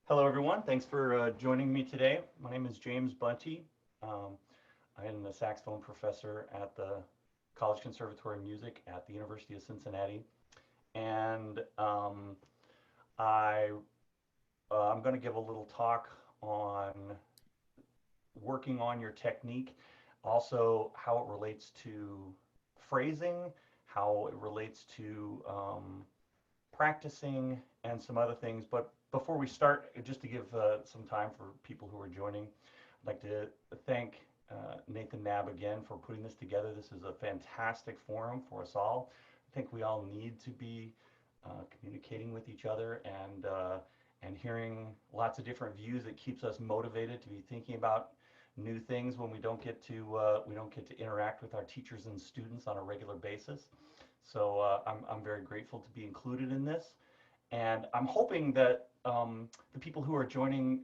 Hello, everyone. Thanks for joining me today. My name is James Bunte. Um, I am the saxophone professor at the College Conservatory of Music at the University of Cincinnati, and I I'm going to give a little talk on working on your technique, also how it relates to phrasing, how it relates to practicing and some other things. But before we start, just to give some time for people who are joining, I'd like to thank Nathan Knabb again for putting this together. This is a fantastic forum for us all. I think we all need to be communicating with each other and hearing lots of different views. It keeps us motivated to be thinking about new things when we don't get to interact with our teachers and students on a regular basis. So I'm very grateful to be included in this. And I'm hoping that the people who are joining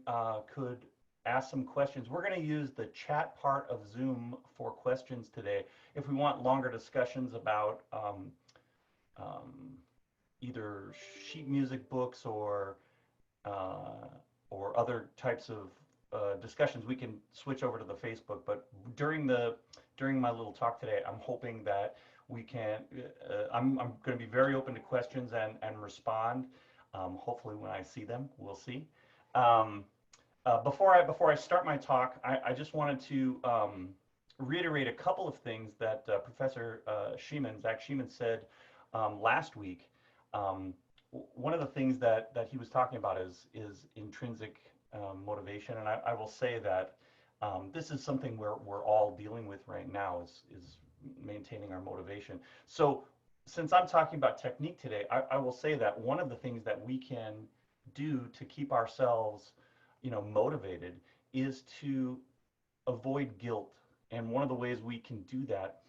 could ask some questions. We're going to use the chat part of Zoom for questions today. If we want longer discussions about um, either sheet music books uh, or other types of discussions, we can switch over to the Facebook. But during my little talk today, I'm hoping that we can. I'm going to be very open to questions and respond. Hopefully, when I see them, we'll see. Um, before I start my talk, I just wanted to reiterate a couple of things that Professor Zach Sheeman said last week. Um, One of the things that he was talking about is intrinsic motivation, and I will say that this is something we're all dealing with right now is maintaining our motivation. So since I'm talking about technique today, I will say that one of the things that we can do to keep ourselves, motivated is to avoid guilt. And one of the ways we can do that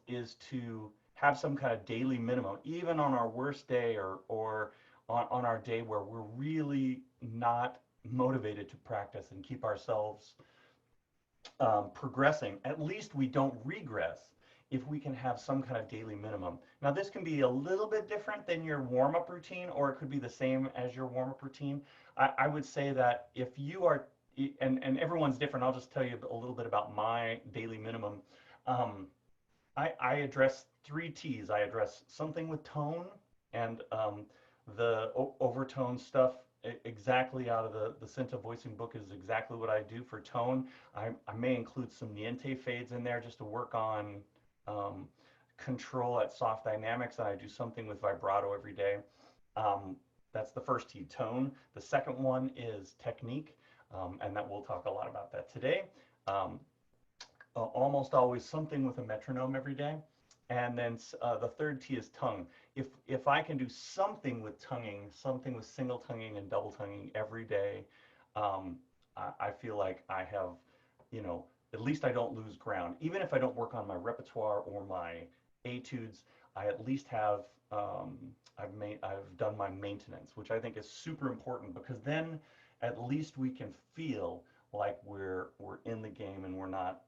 is to have some kind of daily minimum, even on our worst day or on our day where we're really not motivated to practice and keep ourselves progressing. At least we don't regress if we can have some kind of daily minimum. Now, this can be a little bit different than your warm up routine, or it could be the same as your warm up routine. I would say that if you are, and everyone's different, I'll just tell you a little bit about my daily minimum. Um, I address three T's. I address something with tone and the overtone stuff exactly out of the Cinta voicing book is exactly what I do for tone. I may include some niente fades in there just to work on um, control at soft dynamics, and I do something with vibrato every day. Um, that's the first T, tone. The second one is technique, and that we'll talk a lot about that today. Um, Almost always something with a metronome every day. And then the third T is tongue. If I can do something with tonguing, something with single tonguing and double tonguing every day, um, I feel like I have, you know, at least I don't lose ground. Even if I don't work on my repertoire or my etudes, I at least have I've done my maintenance, which I think is super important because then at least we can feel like we're in the game and we're not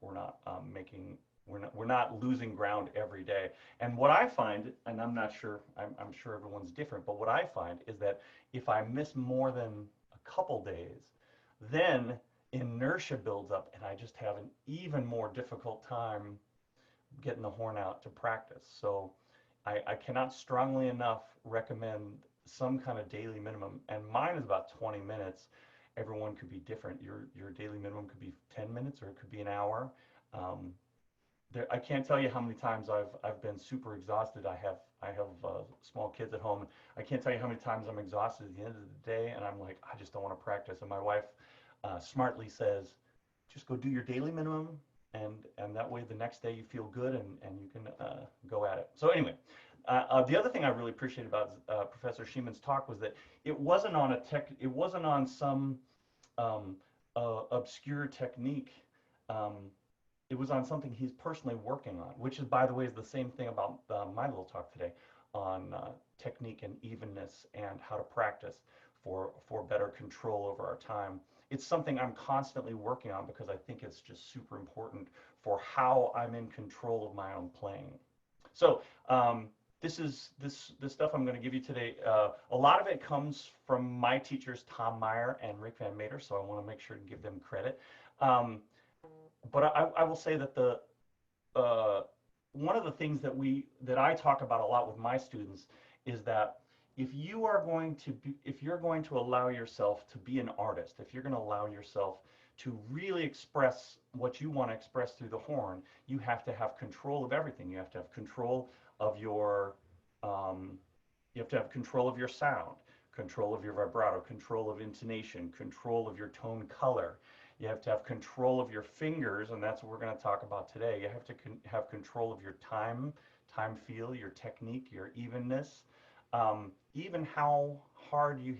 losing ground every day. And what I find, and I'm sure everyone's different, but what I find is that if I miss more than a couple days, then inertia builds up and I just have an even more difficult time getting the horn out to practice. So I cannot strongly enough recommend some kind of daily minimum, and mine is about 20 minutes. Everyone could be different. Your daily minimum could be 10 minutes or it could be an hour. Um, I can't tell you how many times I've been super exhausted. I have small kids at home. I can't tell you how many times I'm exhausted at the end of the day, and I'm like, I just don't want to practice. And my wife smartly says, just go do your daily minimum, and that way the next day you feel good and you can go at it. So anyway, the other thing I really appreciate about Professor Sheeman's talk was that it wasn't on some um, obscure technique. Um, it was on something he's personally working on, which is, by the way, is the same thing about my little talk today on technique and evenness and how to practice for better control over our time. It's something I'm constantly working on because I think it's just super important for how I'm in control of my own playing. So this stuff I'm going to give you today. A lot of it comes from my teachers, Tom Meyer and Rick Van Mater, so I want to make sure to give them credit. Um, but I will say that the uh, one of the things that I talk about a lot with my students is that if you're going to allow yourself to be an artist, if you're going to allow yourself to really express what you want to express through the horn, you have to have control of everything. You have to have control of your um, you have to have control of your sound, control of your vibrato, control of intonation, control of your tone color. You have to have control of your fingers, and that's what we're going to talk about today. You have to have control of your time feel, your technique, your evenness, even how hard you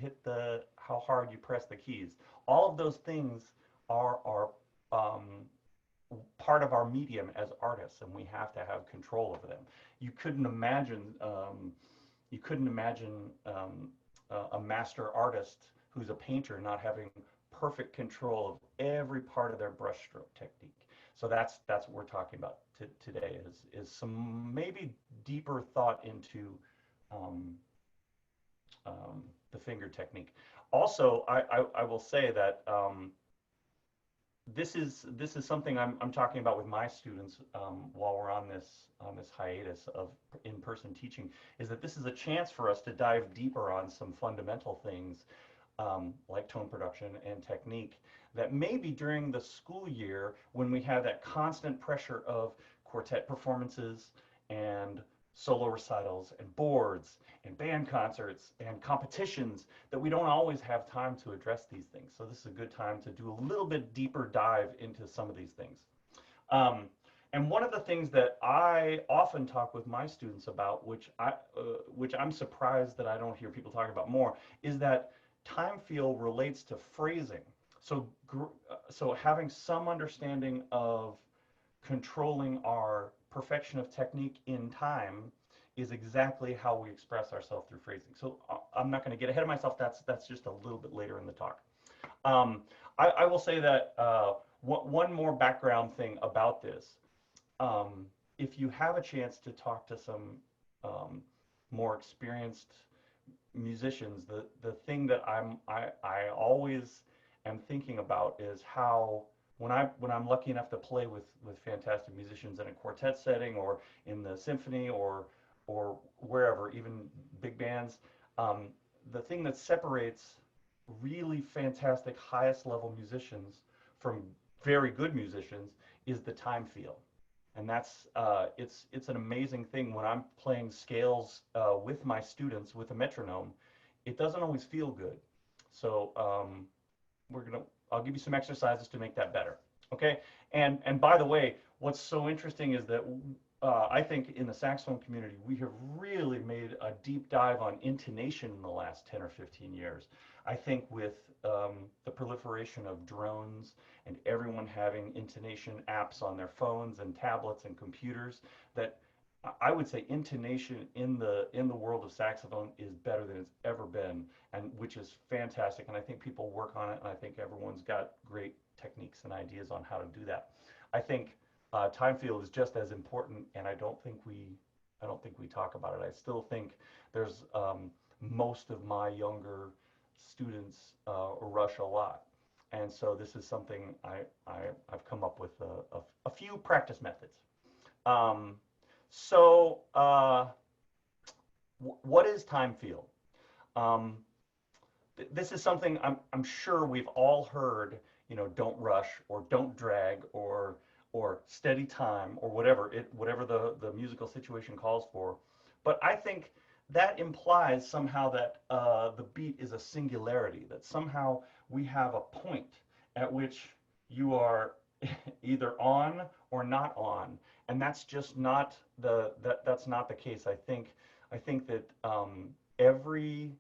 press the keys. All of those things are part of our medium as artists, and we have to have control over them. You couldn't imagine you couldn't imagine a master artist who's a painter not having perfect control of every part of their brushstroke technique. So that's what we're talking about today is some maybe deeper thought into um, the finger technique. Also, I will say that this is something I'm talking about with my students while we're on this hiatus of in-person teaching, is that this is a chance for us to dive deeper on some fundamental things like tone production and technique that maybe during the school year, when we have that constant pressure of quartet performances and solo recitals and boards and band concerts and competitions, that we don't always have time to address these things. So this is a good time to do a little bit deeper dive into some of these things. Um, and one of the things that I often talk with my students about, which I'm surprised that I don't hear people talking about more, is that time feel relates to phrasing. So, so having some understanding of controlling our perfection of technique in time is exactly how we express ourselves through phrasing. So I'm not going to get ahead of myself. That's just a little bit later in the talk. Um, I will say that one more background thing about this. If you have a chance to talk to some more experienced musicians, the thing that I always am thinking about is how when I'm lucky enough to play with fantastic musicians in a quartet setting or in the symphony or wherever, even big bands, um, the thing that separates really fantastic highest level musicians from very good musicians is the time feel. And that's it's an amazing thing when I'm playing scales with my students with a metronome. It doesn't always feel good. So we're gonna I'll give you some exercises to make that better. Okay. And by the way, what's so interesting is that I think in the saxophone community we have really made a deep dive on intonation in the last 10 or 15 years. I think with the proliferation of drones and everyone having intonation apps on their phones and tablets and computers, that I would say intonation in the world of saxophone is better than it's ever been, and which is fantastic. And I think people work on it, and I think everyone's got great techniques and ideas on how to do that. I think time field is just as important, and I don't think we talk about it. I still think there's most of my younger students rush a lot, and so this is something I've come up with a few practice methods. Um, so, what is time field? Um, this is something I'm sure we've all heard, don't rush or don't drag or steady time or whatever the musical situation calls for. But I think that implies somehow that the beat is a singularity, that somehow we have a point at which you are either on or not on, and that's just not that's not the case. I think that every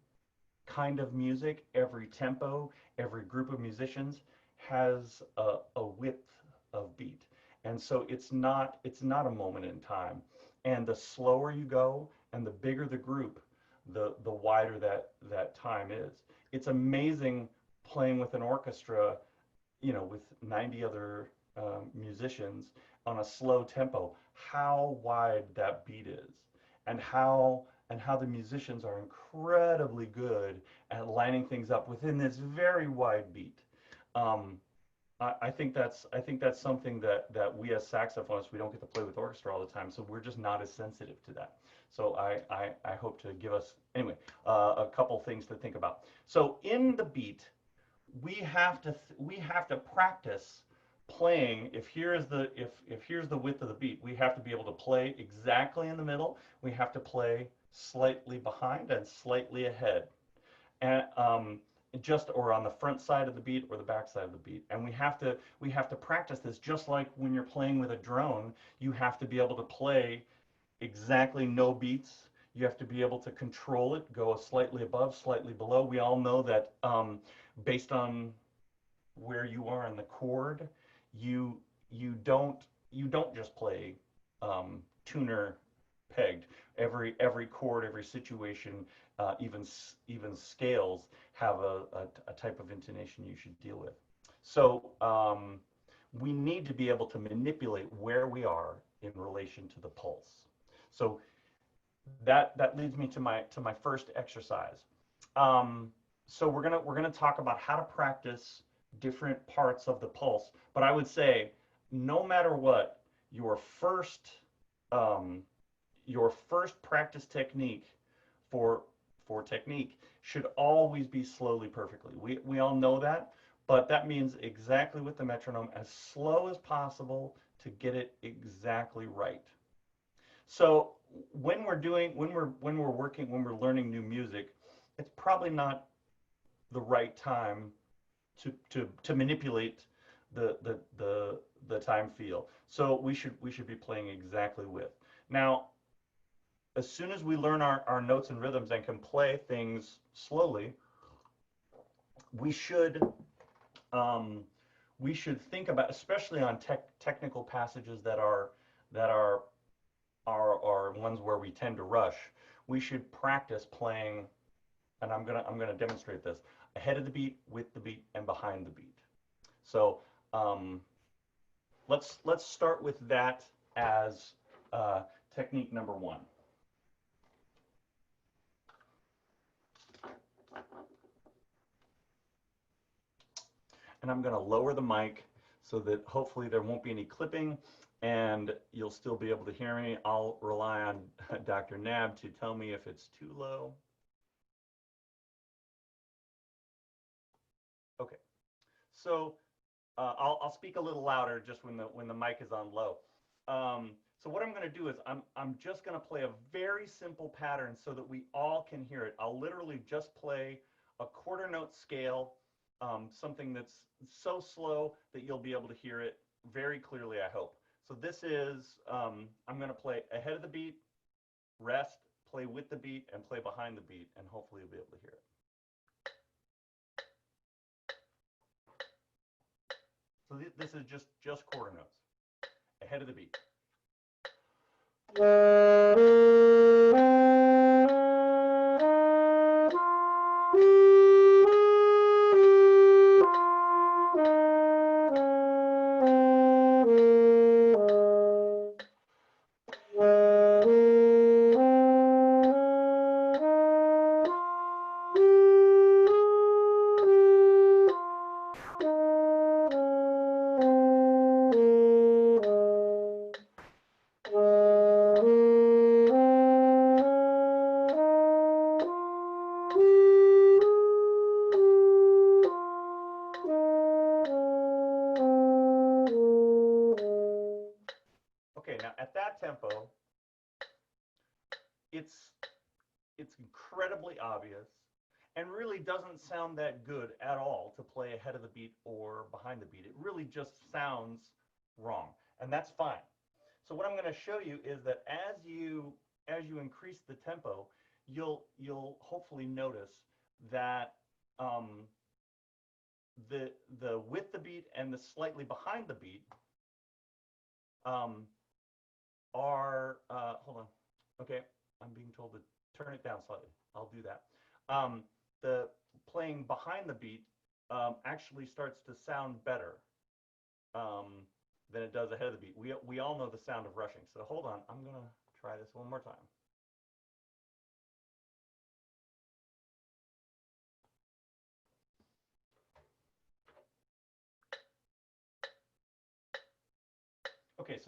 kind of music, every tempo, every group of musicians has a width of beat. And so it's not a moment in time. And the slower you go and the bigger the group, the wider that time is. It's amazing playing with an orchestra, with 90 other musicians on a slow tempo, how wide that beat is. and how the musicians are incredibly good at lining things up within this very wide beat. Um, I think that's something that we as saxophonists, we don't get to play with orchestra all the time, so we're just not as sensitive to that. So I hope to give us anyway a couple things to think about. So in the beat, we have to practice playing. If here's the width of the beat, we have to be able to play exactly in the middle. We have to play slightly behind and slightly ahead, and just or on the front side of the beat or the back side of the beat. And we have to practice this just like when you're playing with a drone. You have to be able to play exactly no beats. You have to be able to control it, go slightly above, slightly below. We all know that based on where you are in the chord, you you don't just play tuner pegged. Every chord, every situation, even scales have a type of intonation you should deal with. So we need to be able to manipulate where we are in relation to the pulse. So that leads me to my first exercise. Um, so we're gonna talk about how to practice different parts of the pulse. But I would say, no matter what, your first um, your first practice technique for technique should always be slowly perfectly. We all know that, but that means exactly with the metronome, as slow as possible to get it exactly right. So when we're learning new music, it's probably not the right time to manipulate the time feel. So we should be playing exactly with. Now, as soon as we learn our notes and rhythms and can play things slowly, we should um, we should think about, especially on technical passages that are ones where we tend to rush. We should practice playing, and I'm gonna demonstrate this, ahead of the beat, with the beat, and behind the beat. So um, let's start with that as technique number one. And I'm going to lower the mic so that hopefully there won't be any clipping and you'll still be able to hear me. I'll rely on Dr. Nab to tell me if it's too low. Okay, so I'll speak a little louder just when the mic is on low. So what I'm going to do is I'm just going to play a very simple pattern so that we all can hear it. I'll literally just play a quarter note scale, something that's so slow that you'll be able to hear it very clearly, I hope. So this is, I'm going to play ahead of the beat, rest, play with the beat, and play behind the beat, and hopefully you'll be able to hear it. So this is just quarter notes, ahead of the beat. Okay, now at that tempo, it's it's incredibly obvious and really doesn't sound that good at all to play ahead of the beat or behind the beat. It really just sounds wrong, and that's fine. So what I'm going to show you is that as you increase the tempo, you'll hopefully notice that um, the with the beat and the slightly behind the beat um, are hold on. Okay, I'm being told to turn it down slightly. I'll do that. The playing behind the beat actually starts to sound better um, than it does ahead of the beat. We all know the sound of rushing. So hold on, I'm gonna try this one more time.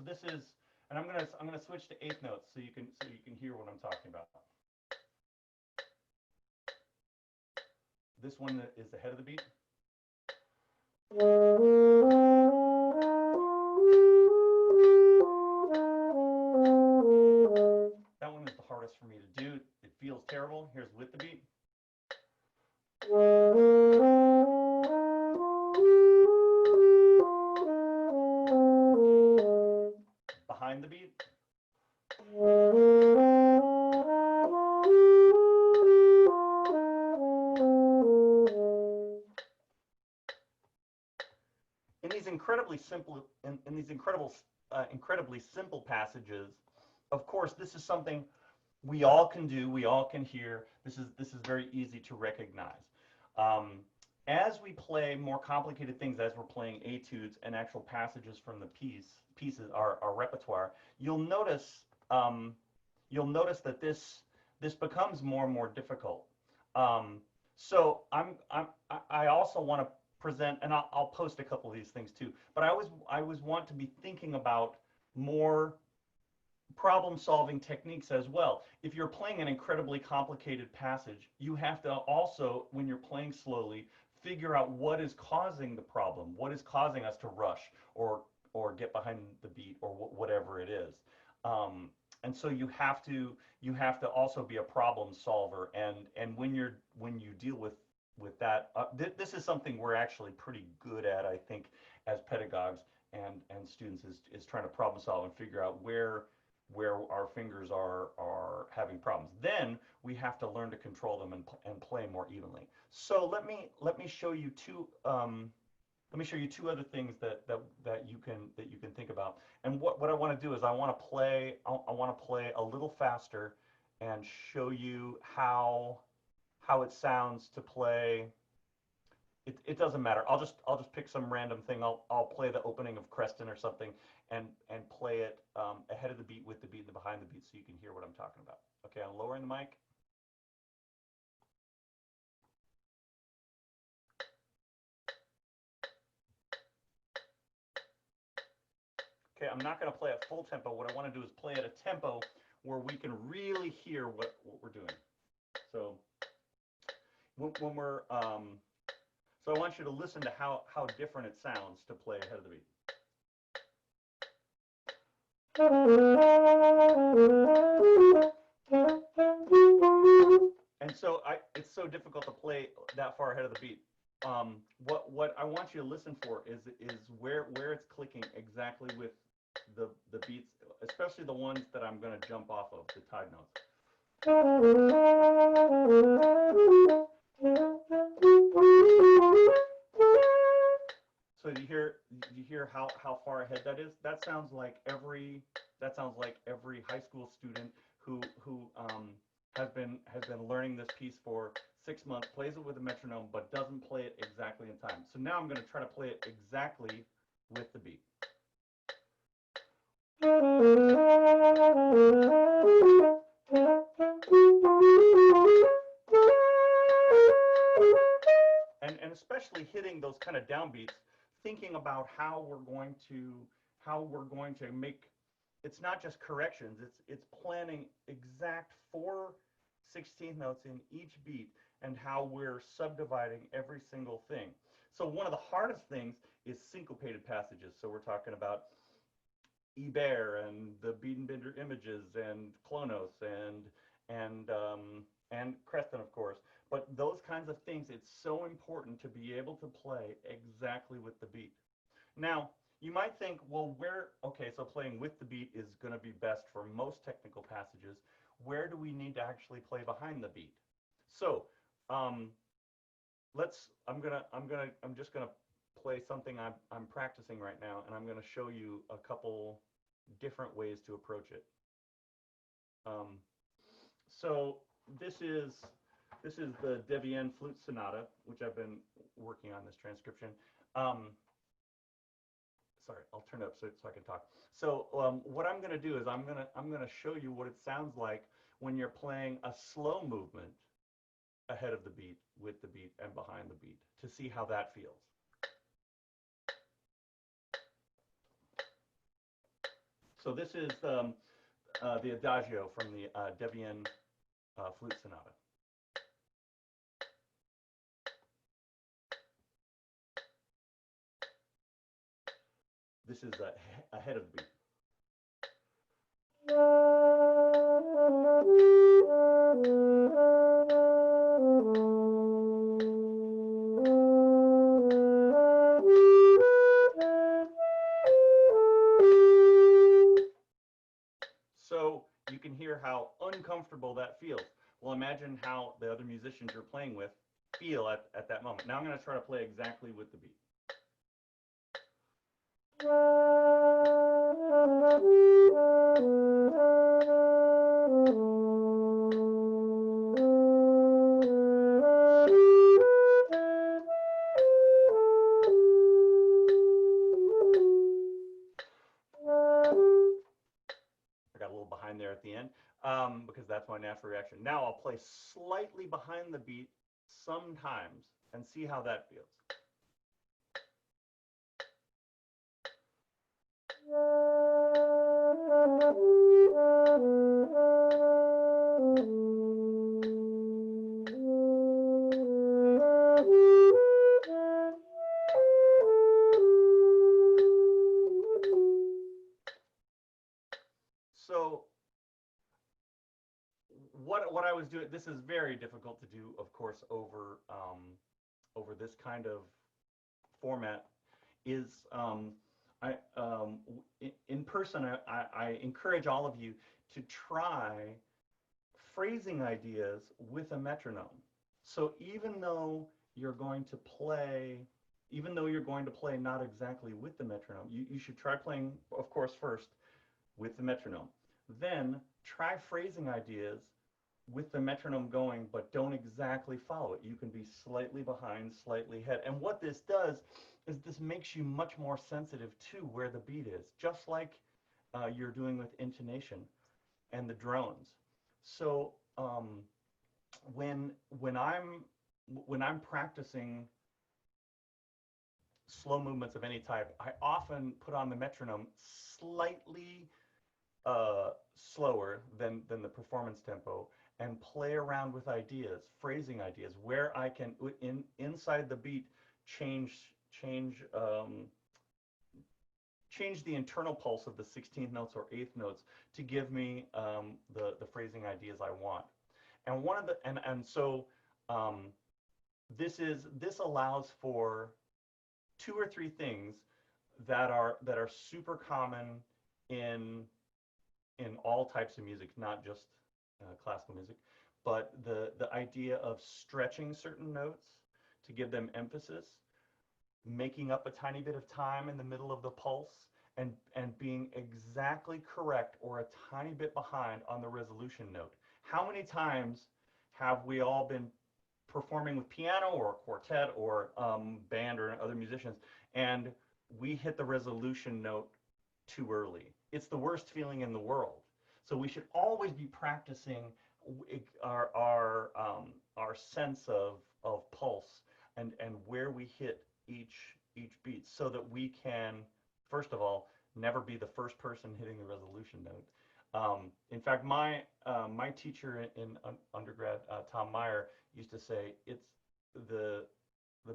So this is, and I'm gonna switch to eighth notes so you can hear what I'm talking about. This one is the head of the beat. That one is the hardest for me to do. It feels terrible. Here's with the beat. Behind the beat. In these incredibly simple, in these incredibly simple passages, of course, this is something we all can do, we all can hear. This is very easy to recognize. As we play more complicated things, as we're playing etudes and actual passages from the pieces, our repertoire, you'll notice that this becomes more and more difficult. So I also want to present, and I'll post a couple of these things too. But I always want to be thinking about more problem-solving techniques as well. If you're playing an incredibly complicated passage, you have to also, when you're playing slowly, figure out what is causing the problem, what is causing us to rush or get behind the beat or whatever it is. And so you have to also be a problem solver. And when you deal with that, this is something we're actually pretty good at, I think, as pedagogues and students is trying to problem solve and figure out where our fingers are having problems. Then we have to learn to control them and play more evenly. So let me show you two other things that you can think about. And what I want to do is I want to play a little faster and show you how it sounds to play. It doesn't matter. I'll just pick some random thing. I'll play the opening of Creston or something and play it ahead of the beat, with the beat, and behind the beat, so you can hear what I'm talking about. Okay, I'm lowering the mic. Okay, I'm not going to play at full tempo. What I want to do is play at a tempo where we can really hear what we're doing. So when we're so I want you to listen to how different it sounds to play ahead of the beat. And so it's so difficult to play that far ahead of the beat. What I want you to listen for is where it's clicking exactly with the beats, especially the ones that I'm going to jump off of, the tied notes. So you hear how far ahead that is? That sounds like every high school student who has been learning this piece for 6 months, plays it with a metronome, but doesn't play it exactly in time. So now I'm going to try to play it exactly with the beat. And especially hitting those kind of downbeats, thinking about how we're going to make, it's not just corrections, it's planning exact 4 16th notes in each beat and how we're subdividing every single thing. So one of the hardest things is syncopated passages. So we're talking about Ibert and the Biedenbinder images and Clonos and Creston, of course. But those kinds of things, it's so important to be able to play exactly with the beat. Now, you might think, well, so playing with the beat is going to be best for most technical passages. Where do we need to actually play behind the beat? So, I'm just gonna play something I'm practicing right now, and I'm going to show you a couple different ways to approach it. So this is the Debian Flute Sonata, which I've been working on this transcription. Sorry, I'll turn it up so I can talk. So what I'm going to do is I'm going to show you what it sounds like when you're playing a slow movement ahead of the beat, with the beat, and behind the beat, to see how that feels. So this is the Adagio from the Debian flute sonata. This is ahead of the beat. So you can hear how uncomfortable that feels. Well, imagine how the other musicians you're playing with feel at that moment. Now I'm going to try to play exactly with the beat. I got a little behind there at the end because that's my natural reaction. Now I'll play slightly behind the beat sometimes and see how that feels. So what I was doing, this is very difficult to do, of course, over this kind of format, is in person. I encourage all of you to try phrasing ideas with a metronome. So even though you're going to play not exactly with the metronome, you should try playing, of course, first with the metronome. Then try phrasing ideas with the metronome going, but don't exactly follow it. You can be slightly behind, slightly ahead. And what this does is this makes you much more sensitive to where the beat is, just like you're doing with intonation and the drones. So when I'm practicing slow movements of any type, I often put on the metronome slightly slower than the performance tempo, and play around with ideas, phrasing ideas, where I can inside the beat change the internal pulse of the 16th notes or 8th notes to give me the phrasing ideas I want. And one of the and so this allows for 2 or 3 things that are super common in all types of music, not just classical music, but the idea of stretching certain notes to give them emphasis, making up a tiny bit of time in the middle of the pulse, and being exactly correct or a tiny bit behind on the resolution note. How many times have we all been performing with piano or quartet or band or other musicians, and we hit the resolution note too early? It's the worst feeling in the world. So we should always be practicing our sense of pulse and where we hit each beat, so that we can, first of all, never be the first person hitting the resolution note. In fact, my teacher in undergrad, Tom Meyer, used to say it's the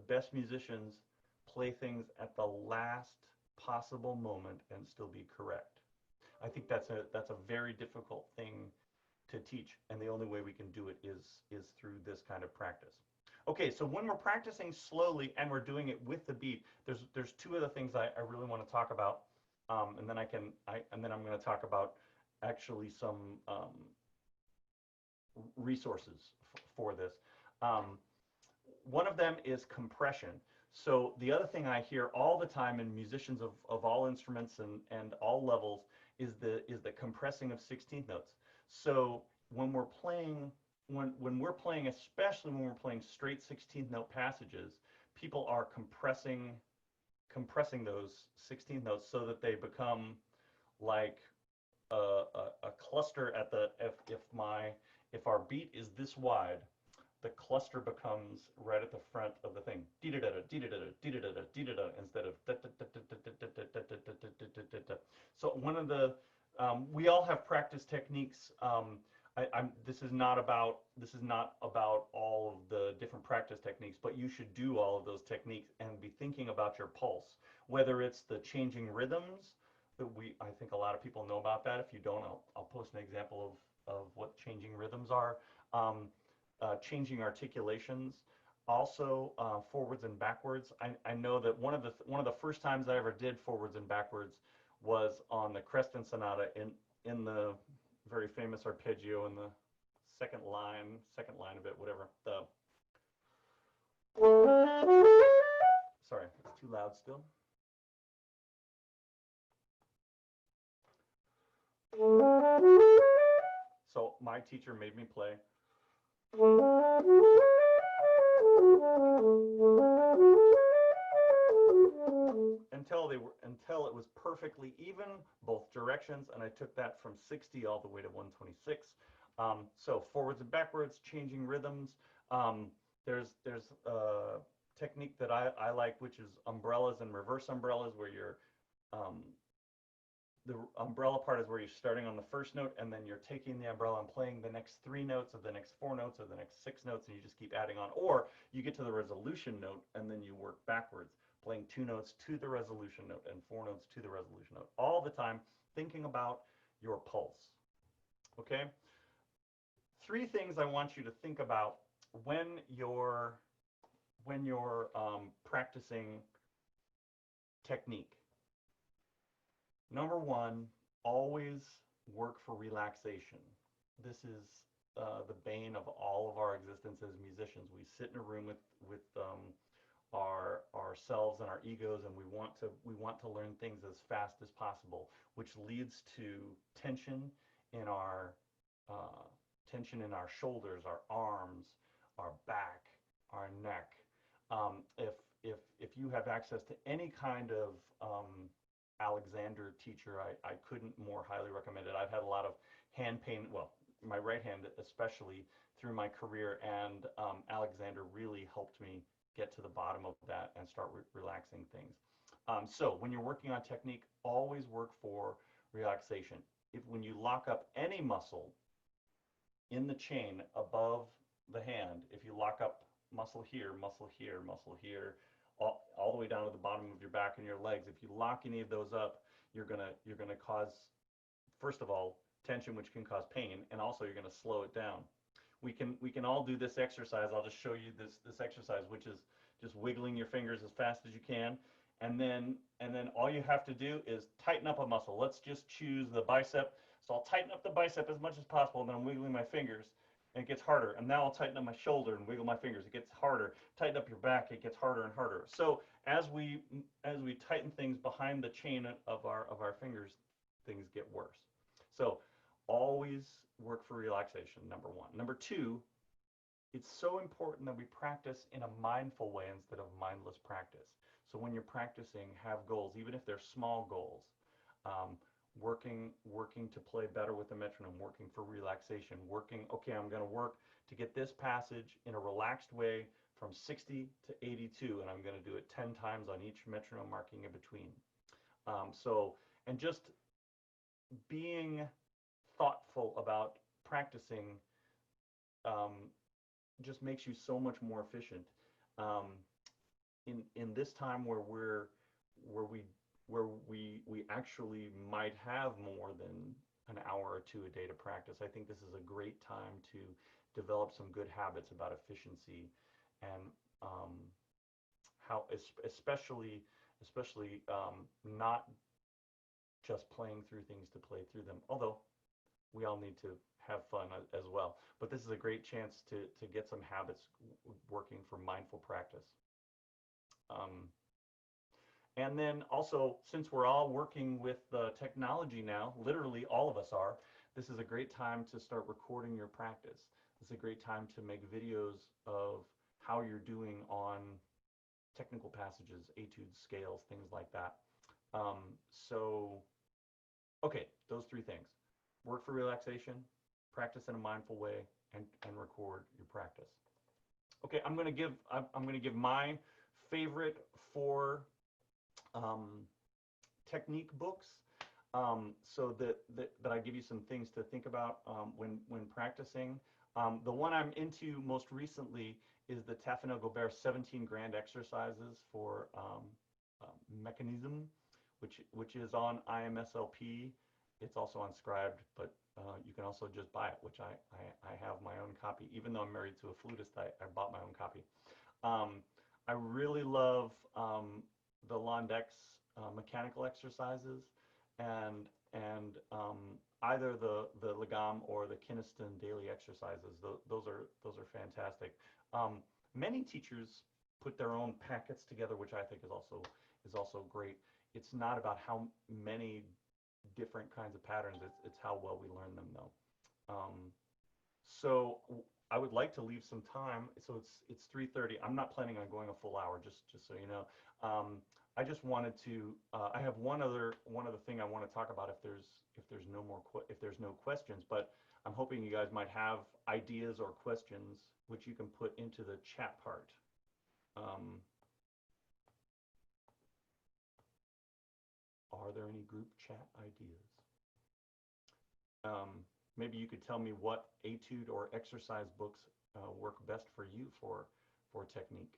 best musicians play things at the last possible moment and still be correct. I think that's a very difficult thing to teach, and the only way we can do it is through this kind of practice. Okay, so when we're practicing slowly and we're doing it with the beat, there's 2 other things I really want to talk about, and then I'm going to talk about actually some resources for this. One of them is compression. So the other thing I hear all the time in musicians of all instruments and all levels is the compressing of 16th notes. So when we're playing, especially when we're playing straight 16th note passages, people are compressing those 16th notes so that they become like a cluster at the if our beat is this wide, the cluster becomes right at the front of the thing, instead of. So one of the We all have practice techniques. This is not about all of the different practice techniques, but you should do all of those techniques and be thinking about your pulse, whether it's the changing rhythms that I think a lot of people know about that. If you don't, I'll post an example of what changing rhythms are. Changing articulations, also forwards and backwards. I know that one of the first times I ever did forwards and backwards was on the Creston Sonata in the very famous arpeggio in the second line of it, whatever. Sorry, it's too loud still. So my teacher made me play. Until it was perfectly even both directions, and I took that from 60 all the way to 126. So forwards and backwards, changing rhythms. There's a technique that I like, which is umbrellas and reverse umbrellas, where you're the umbrella part is where you're starting on the first note, and then you're taking the umbrella and playing the next 3 notes of the next 4 notes or the next 6 notes, and you just keep adding on. Or you get to the resolution note and then you work backwards, playing 2 notes to the resolution note and 4 notes to the resolution note, all the time thinking about your pulse. Okay? 3 things I want you to think about when you're practicing technique. Number 1, always work for relaxation. This is the bane of all of our existence as musicians. We sit in a room with ourselves and our egos, and we want to learn things as fast as possible, which leads to tension in our shoulders, our arms, our back, our neck. If you have access to any kind of Alexander teacher, I couldn't more highly recommend it. I've had a lot of hand pain, well, my right hand especially, through my career, and Alexander really helped me get to the bottom of that and start relaxing things. So when you're working on technique, always work for relaxation. When you lock up any muscle in the chain above the hand, if you lock up muscle here, muscle here, muscle here, all the way down to the bottom of your back and your legs, if you lock any of those up, you're gonna cause, first of all, tension, which can cause pain, and also you're gonna slow it down. We can all do this exercise. I'll just show you this exercise, which is just wiggling your fingers as fast as you can, and then all you have to do is tighten up a muscle. Let's just choose the bicep. So I'll tighten up the bicep as much as possible, and then I'm wiggling my fingers, and it gets harder. And now I'll tighten up my shoulder and wiggle my fingers. It gets harder. Tighten up your back. It gets harder and harder. So as we tighten things behind the chain of our fingers, things get worse. So always work for relaxation, number 1. Number 2, it's so important that we practice in a mindful way instead of mindless practice. So when you're practicing, have goals, even if they're small goals. Working to play better with the metronome, working for relaxation, okay, I'm going to work to get this passage in a relaxed way from 60 to 82, and I'm going to do it 10 times on each metronome marking in between. And just being thoughtful about practicing just makes you so much more efficient. In this time where we actually might have more than an hour or 2 a day to practice, I think this is a great time to develop some good habits about efficiency and how, especially not just playing through things to play through them, although we all need to have fun as well. But this is a great chance to get some habits working for mindful practice. And then also, since we're all working with technology now, literally all of us are, this is a great time to start recording your practice. It's a great time to make videos of how you're doing on technical passages, etudes, scales, things like that. Okay, those 3 things. Work for relaxation, practice in a mindful way, and record your practice. Okay, I'm going to give my favorite 4 technique books. so that I give you some things to think about when practicing. The one I'm into most recently is the Tafano Gobert 17 grand exercises for mechanism, which is on IMSLP. It's also on Scribed, but you can also just buy it, which I have my own copy. Even though I'm married to a flutist, I bought my own copy. I really love the Londex mechanical exercises and either the Lagam or the Kiniston daily exercises. Those are fantastic. Many teachers put their own packets together, which I think is also great. It's not about how many different kinds of patterns. It's how well we learn them, though. So I would like to leave some time. So it's 3:30. I'm not planning on going a full hour, just so you know. I just wanted to. I have one other thing I want to talk about if there's no questions. But I'm hoping you guys might have ideas or questions which you can put into the chat part. Are there any group chat ideas? Maybe you could tell me what etude or exercise books work best for you for technique.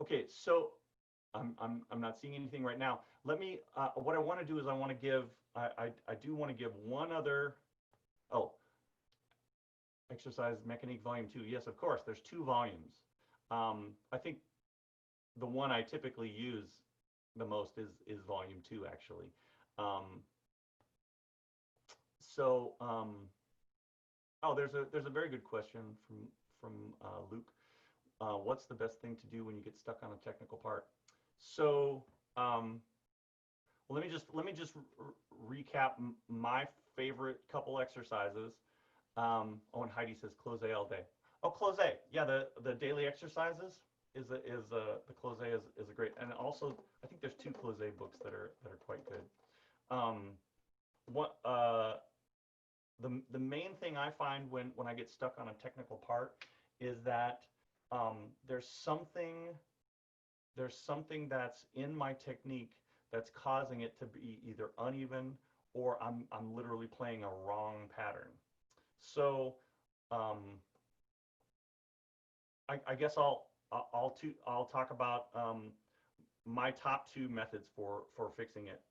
Okay, so I'm not seeing anything right now. Let me. What I want to do is I want to give. I do want to give one other. Oh, Exercise Mechanique Volume 2. Yes, of course. There's 2 volumes. I think the one I typically use the most is Volume 2, actually. Oh, there's a very good question from Luke. What's the best thing to do when you get stuck on a technical part? So, well, let me just recap my favorite couple exercises. Oh, and Heidi says close A all day. Oh, close A. Yeah, the daily exercises is the close A is a great, and also I think there's 2 close A books that are quite good. What the main thing I find when I get stuck on a technical part is that there's something that's in my technique that's causing it to be either uneven or I'm literally playing a wrong pattern. So I guess I'll talk about my top 2 methods for fixing it.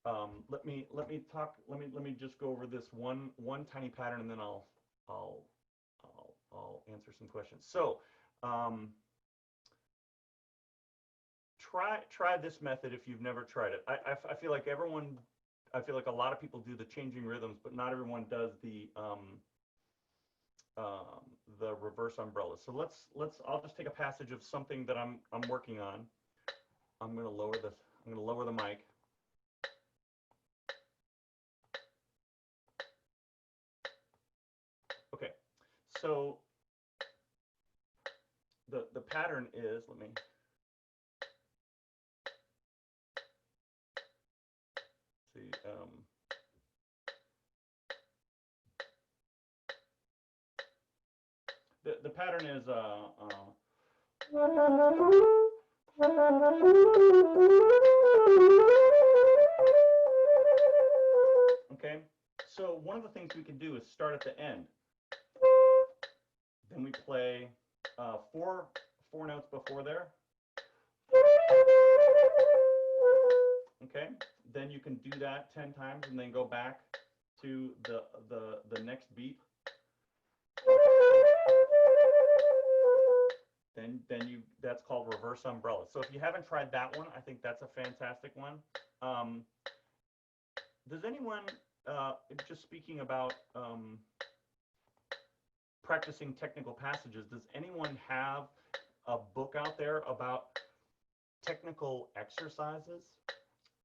Let me just go over this one tiny pattern, and then I'll answer some questions. So try this method if you've never tried it. I feel like a lot of people do the changing rhythms, but not everyone does the reverse umbrella. So I'll just take a passage of something that I'm working on. I'm going to lower the mic. Okay, so the pattern is, let me see. The pattern is okay. So one of the things we can do is start at the end. Then we play 4 notes before there. Okay. Then you can do that 10 times and then go back to the next beat. Then that's called reverse umbrella. So if you haven't tried that one, I think that's a fantastic one. Does anyone, just speaking about practicing technical passages, does anyone have a book out there about technical exercises?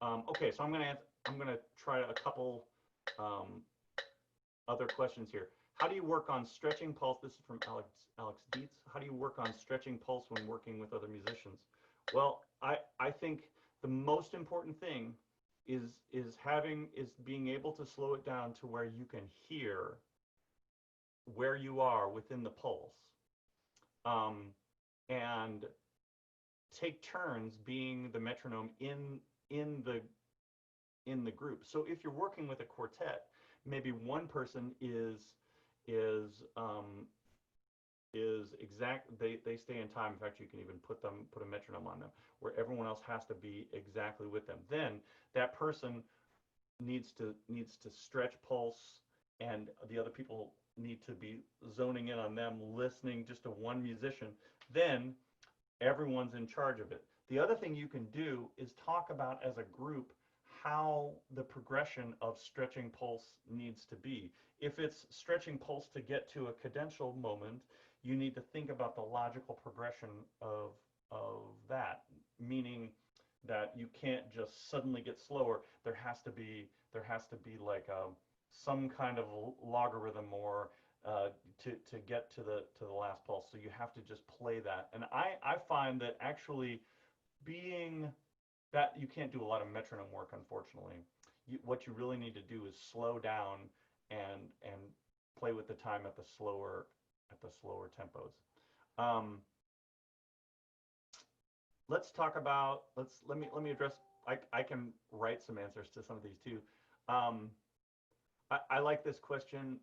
Okay, so I'm gonna try a couple other questions here. How do you work on stretching pulse? This is from Alex Dietz. How do you work on stretching pulse when working with other musicians? Well, I think the most important thing is being able to slow it down to where you can hear where you are within the pulse, um, and take turns being the metronome in the in the group. So if you're working with a quartet, maybe one person is they stay in time. In fact, you can even put a metronome on them where everyone else has to be exactly with them. Then that person needs to stretch pulse, and the other people need to be zoning in on them, listening just to one musician. Then everyone's in charge of it. The other thing you can do is talk about as a group how the progression of stretching pulse needs to be. If it's stretching pulse to get to a cadential moment, you need to think about the logical progression of that, meaning that you can't just suddenly get slower. There has to be like some kind of logarithm or to get to the last pulse. So you have to just play that. And I find that actually being that you can't do a lot of metronome work, unfortunately. What you really need to do is slow down and play with the time at the slower tempos. Um, let's talk about let me address. I can write some answers to some of these too. Um, I like this question.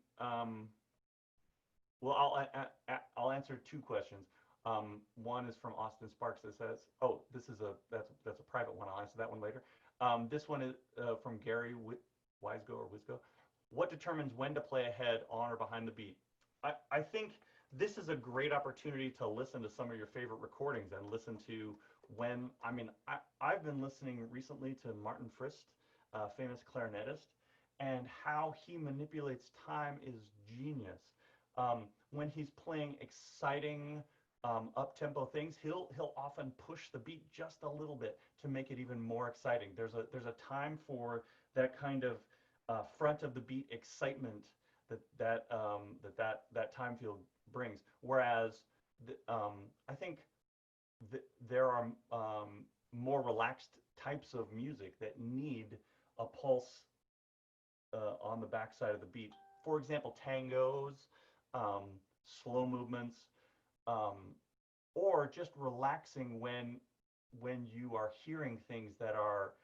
Well, I'll answer two questions. One is from Austin Sparks that says, "Oh, this is that's a private one. I'll answer that one later." This one is from Gary Wisgo or Wisgo. What determines when to play ahead, on, or behind the beat? I think this is a great opportunity to listen to some of your favorite recordings and listen to when. I mean, I've been listening recently to Martin Frist, famous clarinetist, and how he manipulates time is genius. When he's playing exciting up-tempo things, he'll often push the beat just a little bit to make it even more exciting. There's a time for that kind of front of the beat excitement that time field brings. Whereas I think there are more relaxed types of music that need a pulse on the backside of the beat. For example, tangos, um, slow movements, um, or just relaxing when you are hearing things that are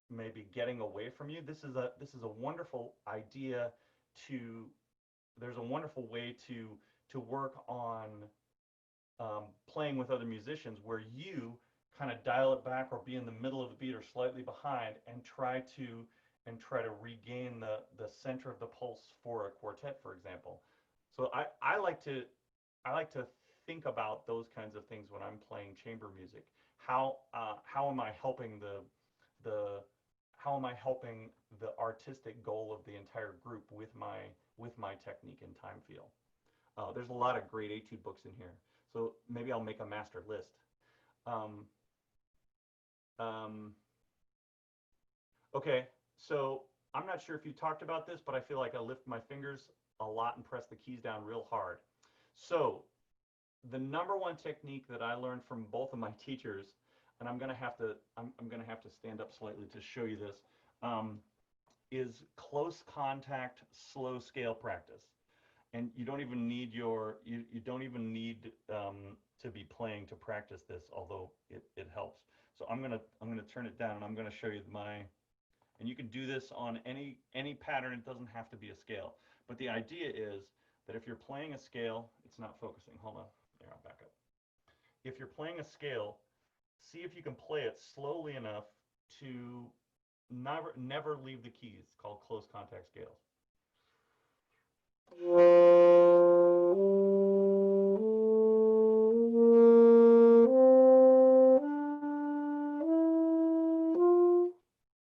maybe getting away from you. This is a wonderful idea to. There's a wonderful way to work on playing with other musicians where you kind of dial it back or be in the middle of the beat or slightly behind and try to regain the center of the pulse for a quartet, for example. So I like to think about those kinds of things when I'm playing chamber music. How am I helping the how am I helping the artistic goal of the entire group with my technique and time feel? There's a lot of great etude books in here, so maybe I'll make a master list. Um, um, okay, so I'm not sure if you talked about this, but I feel like I lift my fingers a lot and press the keys down real hard. So the number one technique that I learned from both of my teachers, and I'm gonna have to stand up slightly to show you this, um, is close contact slow scale practice. And you don't even need to be playing to practice this, although it helps. So I'm gonna turn it down and I'm gonna show you and you can do this on any pattern. It doesn't have to be a scale. But the idea is that if you're playing a scale, it's not focusing. Hold on. There, I'll back up. If you're playing a scale, see if you can play it slowly enough to never leave the keys. It's called close contact scales.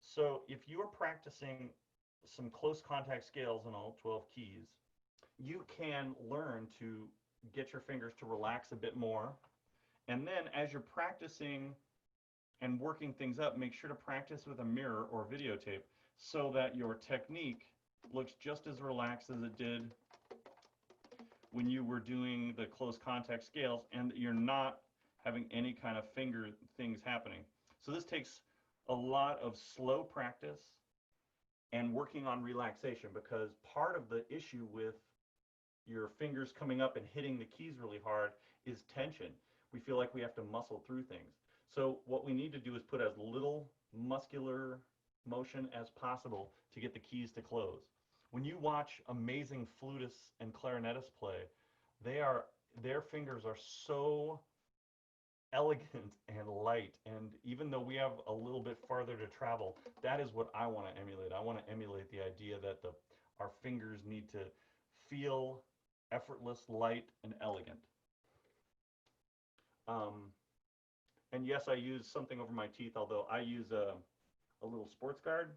So if you're practicing some close contact scales in all 12 keys, you can learn to get your fingers to relax a bit more. And then as you're practicing and working things up, make sure to practice with a mirror or videotape so that your technique looks just as relaxed as it did when you were doing the close contact scales, and you're not having any kind of finger things happening. So this takes a lot of slow practice and working on relaxation, because part of the issue with your fingers coming up and hitting the keys really hard is tension. We feel like we have to muscle through things. So what we need to do is put as little muscular motion as possible to get the keys to close. When you watch amazing flutists and clarinetists play, their fingers are so elegant and light. And even though we have a little bit farther to travel, that is what I want to emulate. I want to emulate the idea that our fingers need to feel effortless, light, and elegant. Um, and yes, I use something over my teeth, although I use a little sports guard,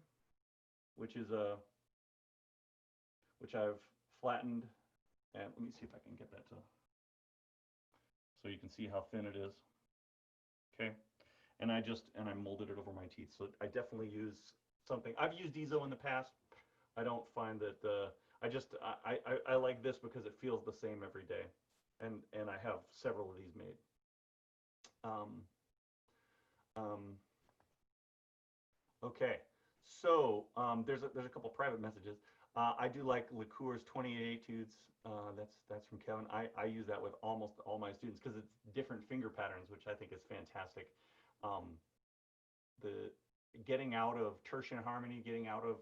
which is which I've flattened. And let me see if I can get that to, so you can see how thin it is. Okay. And I molded it over my teeth. So I definitely use something. I've used Ezo in the past. I don't find that I like this because it feels the same every day. And I have several of these made. Um, um, okay. So there's a couple private messages. I do like Licour's 28 etudes. That's from Kevin. I use that with almost all my students because it's different finger patterns, which I think is fantastic. Um, the getting out of tertian harmony, getting out of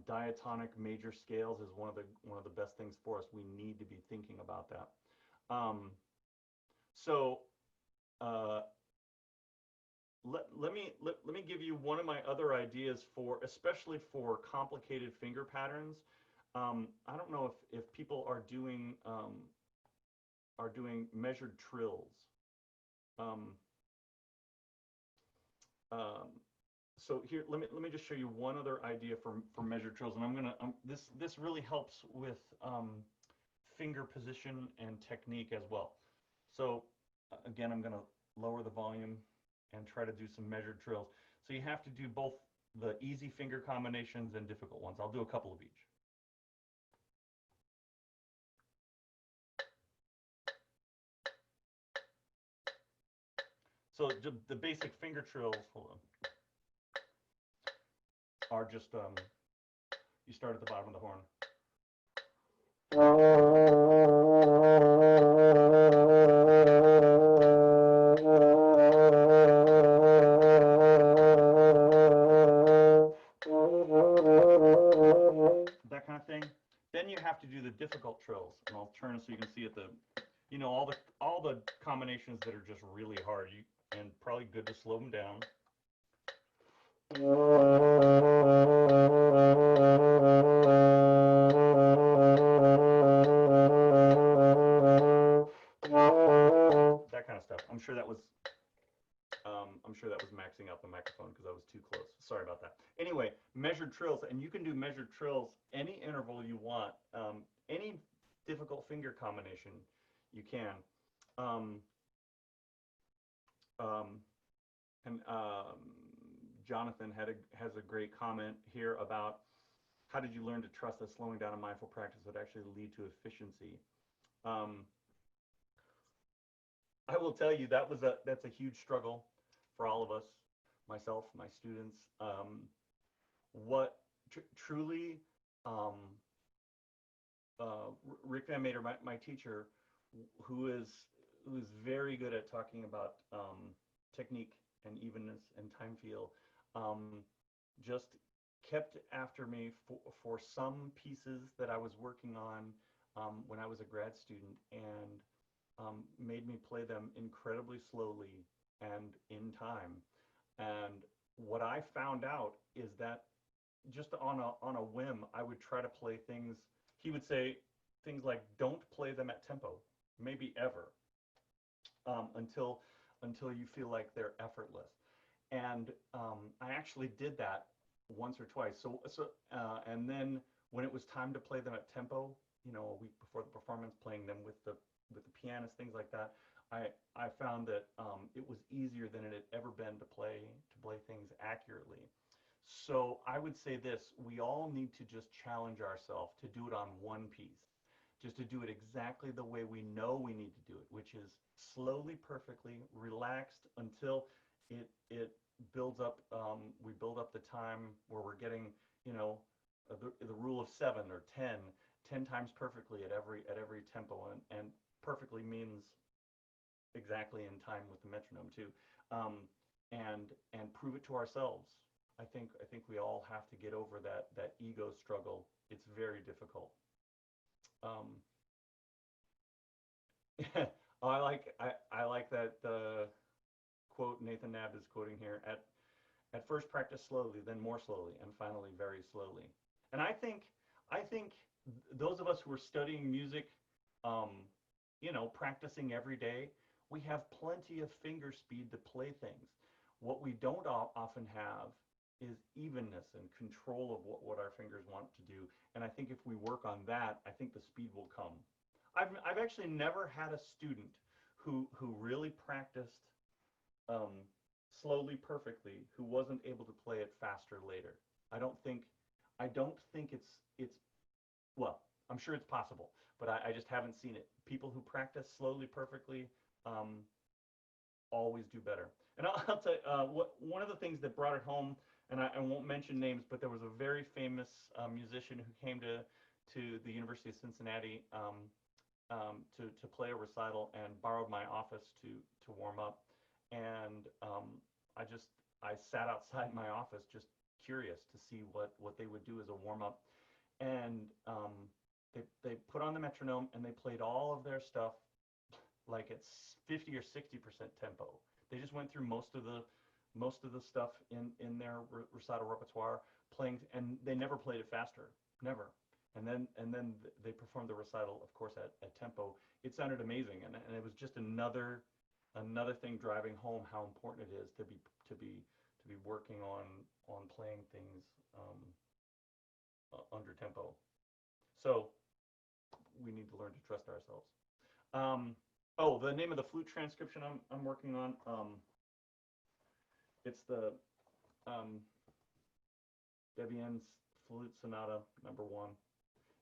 diatonic major scales is one of the best things for us. We need to be thinking about that. Um, so uh, let me give you one of my other ideas for, especially for complicated finger patterns. I don't know if people are doing measured trills. Um, um, so here, let me just show you one other idea for measured trills, and this really helps with finger position and technique as well. So again, I'm gonna lower the volume and try to do some measured trills. So you have to do both the easy finger combinations and difficult ones. I'll do a couple of each. So the basic finger trills, hold on, are just you start at the bottom of the horn. That kind of thing. Then you have to do the difficult trills, and I'll turn so you can see at the, all the combinations that are just really hard. And probably good to slow them down. That kind of stuff. I'm sure that was maxing out the microphone because I was too close. Sorry about that. Anyway, measured trills, and you can do measured trills any interval you want, any difficult finger combination you can. Um, um, and Jonathan has a great comment here about how did you learn to trust that slowing down and mindful practice would actually lead to efficiency. Um, I will tell you that's a huge struggle for all of us, myself, my students. What truly, um, Rick Van Mater, my teacher, who is very good at talking about technique and evenness and time feel, just kept after me for some pieces that I was working on when I was a grad student, and made me play them incredibly slowly and in time. And what I found out is that just on a whim, I would try to play things. He would say things like, "Don't play them at tempo, maybe ever, until you feel like they're effortless." And I actually did that once or twice. And then when it was time to play them at tempo, a week before the performance, playing them with the pianist, things like that, I found that it was easier than it had ever been to play things accurately. So I would say this: we all need to just challenge ourselves to do it on one piece, just to do it exactly the way we know we need to do it, which is slowly, perfectly, relaxed until it builds up. We build up the time where we're getting, the rule of 7 or 10, 10 times perfectly at every tempo, and perfectly means exactly in time with the metronome too, and prove it to ourselves. I think we all have to get over that ego struggle. It's very difficult. Um, I like that quote Nathan Nab is quoting here. At first practice slowly, then more slowly, and finally very slowly. And I think those of us who are studying music, um, practicing every day, we have plenty of finger speed to play things. What we don't often have is evenness and control of what our fingers want to do. And I think if we work on that, I think the speed will come. I've actually never had a student who really practiced um, slowly perfectly who wasn't able to play it faster later. I don't think I don't think it's well, I'm sure it's possible, but I just haven't seen it. People who practice slowly perfectly um, always do better. And I'll tell you, one of the things that brought it home, and I won't mention names, but there was a very famous musician who came to the University of Cincinnati to play a recital and borrowed my office to warm up. And I sat outside my office just curious to see what they would do as a warm up. And they put on the metronome and they played all of their stuff like it's 50 or 60% tempo. They just went through most of the stuff in their recital repertoire playing, and they never played it faster, never. And then they performed the recital, of course, at tempo. It sounded amazing, and it was just another thing driving home how important it is to be working on playing things under tempo. So we need to learn to trust ourselves. Um, oh, the name of the flute transcription I'm working on. It's the um, Debian's Flute Sonata #1.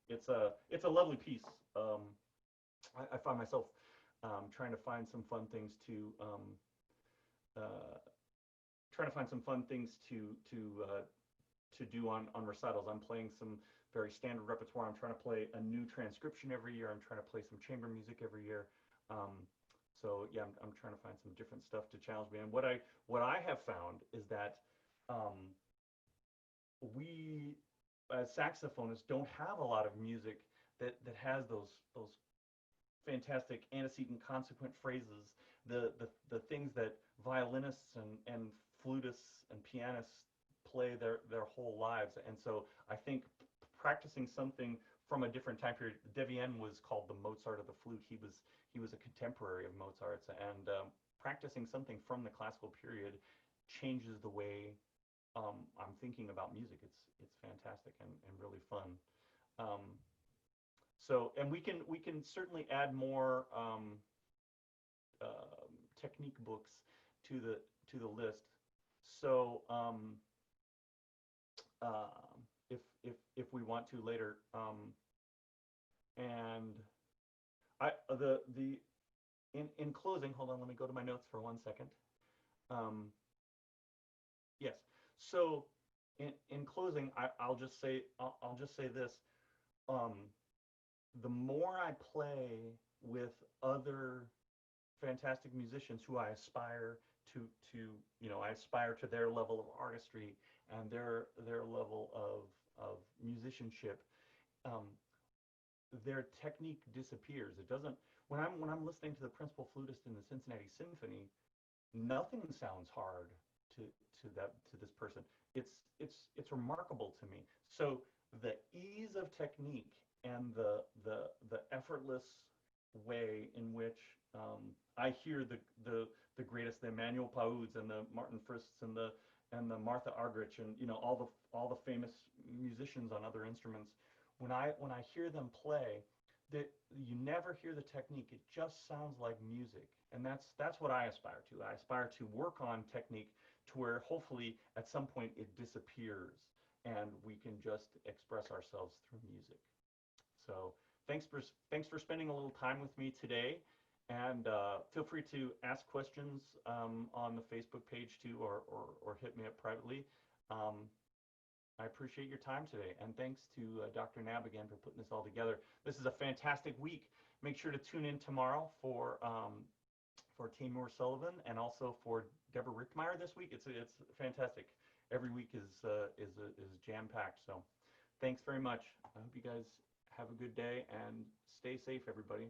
It's a lovely piece. I find myself trying to find some fun things uh, to do on recitals. I'm playing some very standard repertoire. I'm trying to play a new transcription every year. I'm trying to play some chamber music every year. So yeah, I'm trying to find some different stuff to challenge me. And what I have found is that um, we as saxophonists don't have a lot of music that has those fantastic antecedent consequent phrases, the things that violinists and flutists and pianists play their whole lives. And so I think practicing something from a different time period. Devienne was called the Mozart of the flute. He was a contemporary of Mozart's, and practicing something from the classical period changes the way I'm thinking about music. It's fantastic and really fun. Um, and we can certainly add more technique books to the list. So if we want to later, and the in closing, hold on, let me go to my notes for 1 second. Um, yes. So in closing, I'll just say this. Um, the more I play with other fantastic musicians who I aspire to I aspire to their level of artistry and their level of musicianship. Um, their technique disappears. It doesn't. When I'm listening to the principal flutist in the Cincinnati Symphony, nothing sounds hard to this person. It's remarkable to me. So the ease of technique and the effortless way in which I hear the greatest, the Emmanuel Pauds and the Martin Frists and the Martha Argerich and all the famous musicians on other instruments. When I hear them play, that you never hear the technique. It just sounds like music, and that's what I aspire to. I aspire to work on technique to where hopefully at some point it disappears and we can just express ourselves through music. So thanks for spending a little time with me today, and feel free to ask questions on the Facebook page too, or hit me up privately. Um, I appreciate your time today, and thanks to Dr. Nab again for putting this all together. This is a fantastic week. Make sure to tune in tomorrow for Tamor Sullivan and also for Deborah Rickmeyer this week. It's fantastic. Every week is jam packed. So, thanks very much. I hope you guys have a good day and stay safe, everybody.